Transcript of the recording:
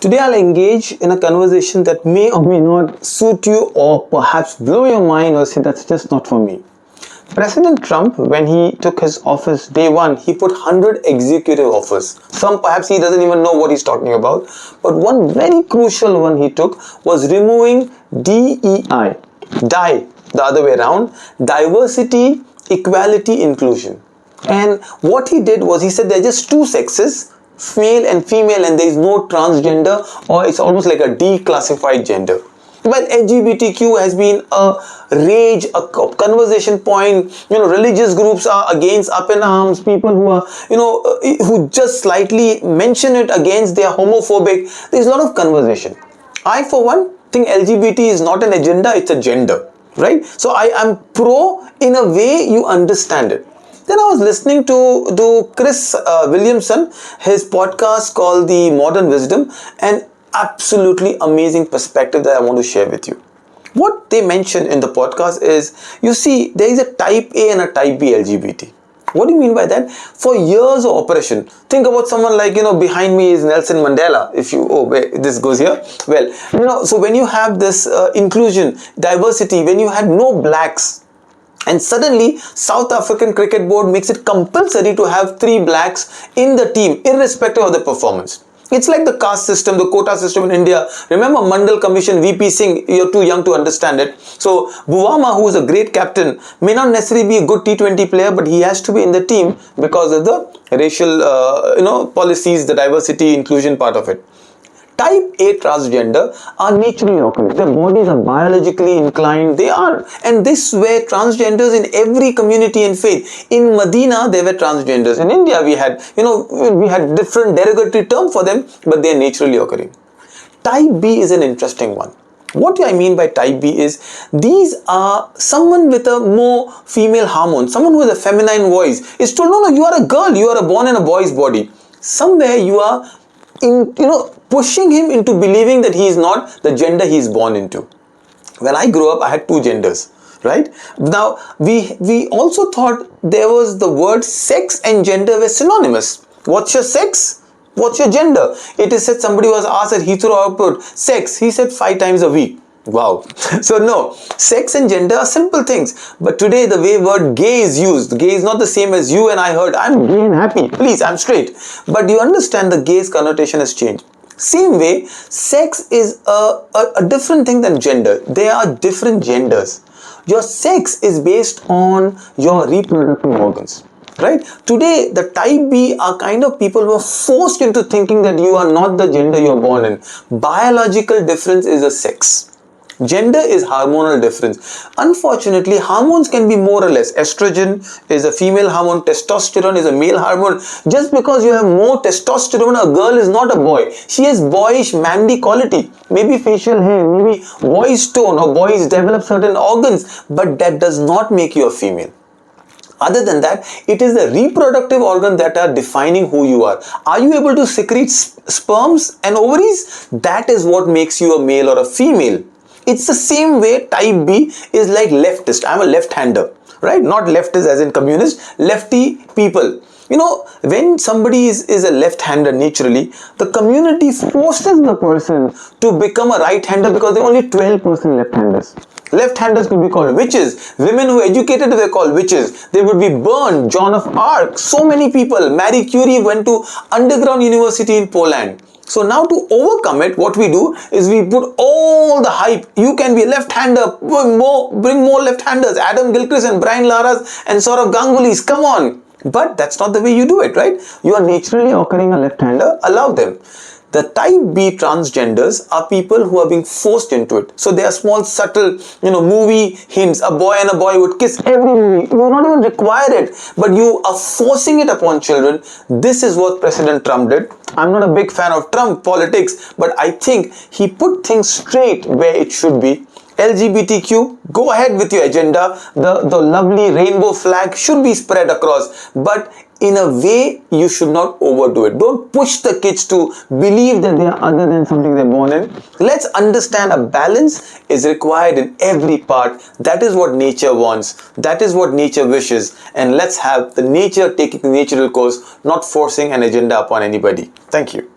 Today I'll engage in a conversation that may or may not suit you or perhaps blow your mind or say that's just not for me. President Trump, when he took his office day one, he put 100 executive offers. Some perhaps he doesn't even know what he's talking about. But one very crucial one he took was removing DEI, the other way around, diversity, equality, inclusion. And what he did was he said there are just two sexes, male and female, and there is no transgender, or it's almost like a declassified gender. Well, LGBTQ has been a rage, a conversation point. Religious groups are against, up in arms. People who are, who just slightly mention it against, they are homophobic. There's a lot of conversation. I, for one, think LGBT is not an agenda, it's a gender, right? So I am pro in a way you understand it. Then I was listening to Chris Williamson, his podcast called The Modern Wisdom, and absolutely amazing perspective that I want to share with you. What they mention in the podcast is, you see, there is a type A and a type B LGBT. What do you mean by that? For years of oppression, think about someone like, behind me is Nelson Mandela. This goes here. Well, so when you have this inclusion, diversity, when you had no blacks, and suddenly South African Cricket Board makes it compulsory to have 3 blacks in the team, irrespective of the performance. It's like the caste system, the quota system in India. Remember Mandal Commission, VP Singh, you're too young to understand it. So Bhuwama, who is a great captain, may not necessarily be a good T20 player, but he has to be in the team because of the racial, policies, the diversity, inclusion part of it. Type A transgender are naturally occurring. Their bodies are biologically inclined. They are. And this were transgenders in every community and faith. In Medina, there were transgenders. In India, we had different derogatory term for them, but they are naturally occurring. Type B is an interesting one. What I mean by type B is, these are someone with a more female hormone, someone who has a feminine voice is told, no, you are a girl, you are born in a boy's body. Somewhere you are pushing him into believing that he is not the gender he is born into. When I grew up, I had 2 genders, right? Now, we also thought there was the word sex and gender were synonymous. What's your sex? What's your gender? It is said somebody was asked at Heathrow Airport, sex, he said 5 times a week. Wow. So no, sex and gender are simple things. But today the way word gay is used, gay is not the same as you and I heard, I'm gay and happy, please, I'm straight. But you understand the gay's connotation has changed. Same way, sex is a different thing than gender. There are different genders. Your sex is based on your reproductive organs. Right? Today, the type B are kind of people who are forced into thinking that you are not the gender you are born in. Biological difference is a sex. Gender is hormonal difference. Unfortunately, hormones can be more or less. Estrogen is a female hormone, testosterone is a male hormone. Just because you have more testosterone, a girl is not a boy. She has boyish, manly quality. Maybe facial hair, maybe voice tone, or boys develop certain organs, but that does not make you a female. Other than that, it is the reproductive organ that are defining who you are. Are you able to secrete sperms and ovaries? That is what makes you a male or a female. It's the same way type B is like leftist. I'm a left-hander, right? Not leftist as in communist, lefty people. When somebody is a left-hander naturally, the community forces the person to become a right-hander because there are only 12% left-handers. Left-handers could be called witches. Women who educated were called witches. They would be burned. Joan of Arc. So many people. Marie Curie went to underground university in Poland. So now to overcome it, what we do is we put all the hype. You can be a left-hander. Bring more left-handers. Adam Gilchrist and Brian Lara's and Saurav Ganguly's. Come on. But that's not the way you do it, right? You are naturally occurring a left-hander. Allow them. The type B transgenders are people who are being forced into it. So they are small, subtle, movie hints. A boy and a boy would kiss every movie. You not even require it, but you are forcing it upon children. This is what President Trump did. I'm not a big fan of Trump politics, but I think he put things straight where it should be. LGBTQ, go ahead with your agenda. The lovely rainbow flag should be spread across, but in a way you should not overdo it. Don't push the kids to believe that they are other than something they're born in. Let's understand a balance is required in every part. That is what nature wants. That is what nature wishes. And let's have the nature taking the natural course, not forcing an agenda upon anybody. Thank you.